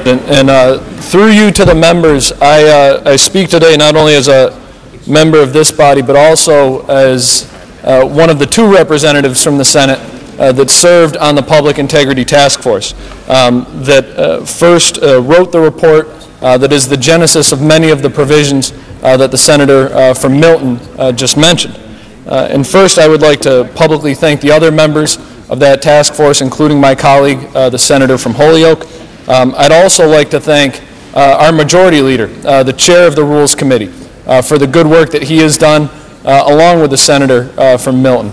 And through you to the members, I speak today not only as a member of this body, but also as one of the two representatives from the Senate that served on the Public Integrity Task Force that first wrote the report that is the genesis of many of the provisions that the senator from Milton just mentioned. And first, I would like to publicly thank the other members of that task force, including my colleague, the senator from Holyoke. I'd also like to thank our majority leader, the chair of the Rules Committee, for the good work that he has done, along with the senator from Milton,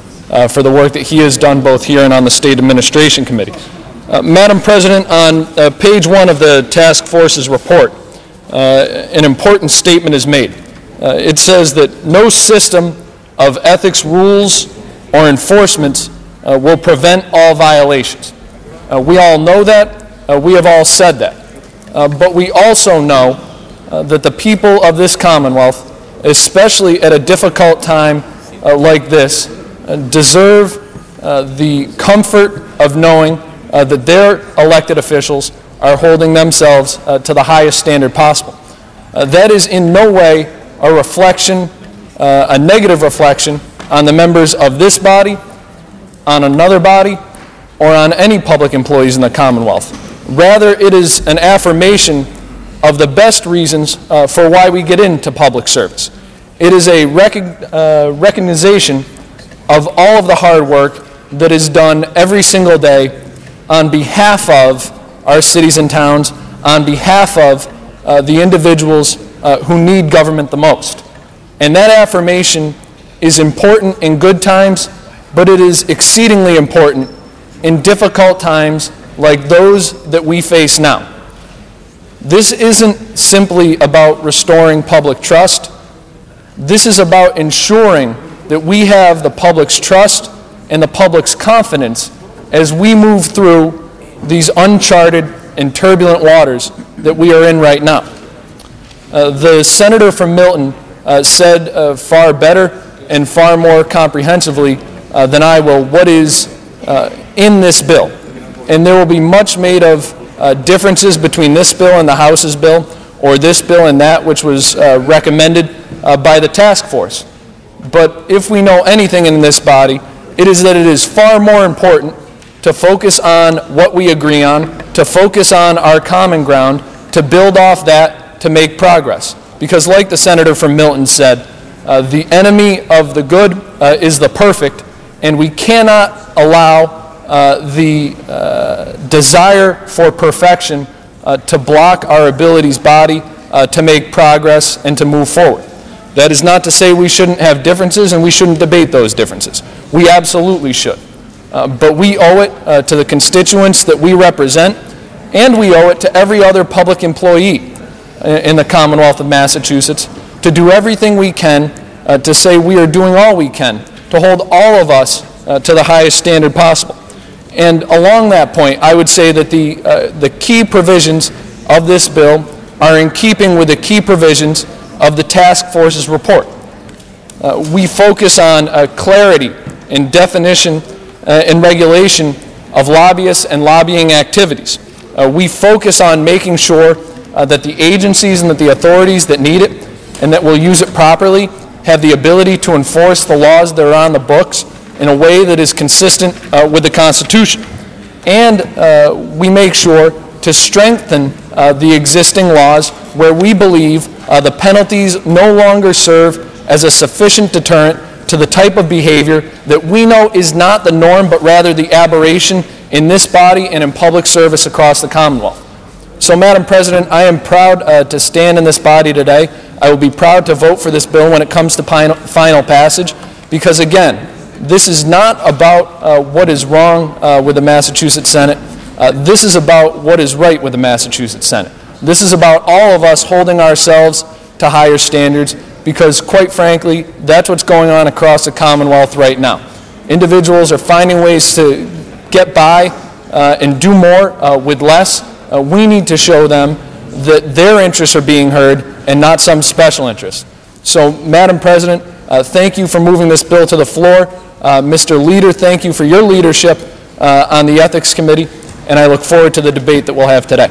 for the work that he has done both here and on the State Administration Committee. Madam President, on page 1 of the task force's report, an important statement is made. It says that no system of ethics rules or enforcement will prevent all violations. We all know that. We have all said that. But we also know that the people of this Commonwealth, especially at a difficult time like this, deserve the comfort of knowing that their elected officials are holding themselves to the highest standard possible. That is in no way a reflection, a negative reflection on the members of this body, on another body, or on any public employees in the Commonwealth. Rather, it is an affirmation of the best reasons for why we get into public service. It is a recognition of all of the hard work that is done every single day on behalf of our cities and towns, on behalf of the individuals who need government the most. And that affirmation is important in good times, but it is exceedingly important in difficult times like those that we face now. This isn't simply about restoring public trust. This is about ensuring that we have the public's trust and the public's confidence as we move through these uncharted and turbulent waters that we are in right now. The senator from Milton said far better and far more comprehensively than I will what is in this bill. And there will be much made of differences between this bill and the House's bill, or this bill and that which was recommended by the task force. But if we know anything in this body, it is that it is far more important to focus on what we agree on, to focus on our common ground, to build off that, to make progress. Because like the senator from Milton said, the enemy of the good is the perfect, and we cannot allow the desire for perfection to block our abilities body to make progress and to move forward. That is not to say we shouldn't have differences and we shouldn't debate those differences. We absolutely should. But we owe it to the constituents that we represent, and we owe it to every other public employee in the Commonwealth of Massachusetts to do everything we can to say we are doing all we can to hold all of us to the highest standard possible. And along that point, I would say that the key provisions of this bill are in keeping with the key provisions of the task force's report. We focus on clarity and definition and regulation of lobbyists and lobbying activities. We focus on making sure that the agencies and that the authorities that need it and that will use it properly have the ability to enforce the laws that are on the books in a way that is consistent with the Constitution. And we make sure to strengthen the existing laws where we believe the penalties no longer serve as a sufficient deterrent to the type of behavior that we know is not the norm, but rather the aberration in this body and in public service across the Commonwealth. So, Madam President, I am proud to stand in this body today. I will be proud to vote for this bill when it comes to final passage, because, again, this is not about what is wrong with the Massachusetts Senate. This is about what is right with the Massachusetts Senate. This is about all of us holding ourselves to higher standards, because, quite frankly, that's what's going on across the Commonwealth right now. Individuals are finding ways to get by and do more with less. We need to show them that their interests are being heard and not some special interest. So, Madam President, thank you for moving this bill to the floor. Mr. Leader, thank you for your leadership on the Ethics Committee. and I look forward to the debate that we'll have today.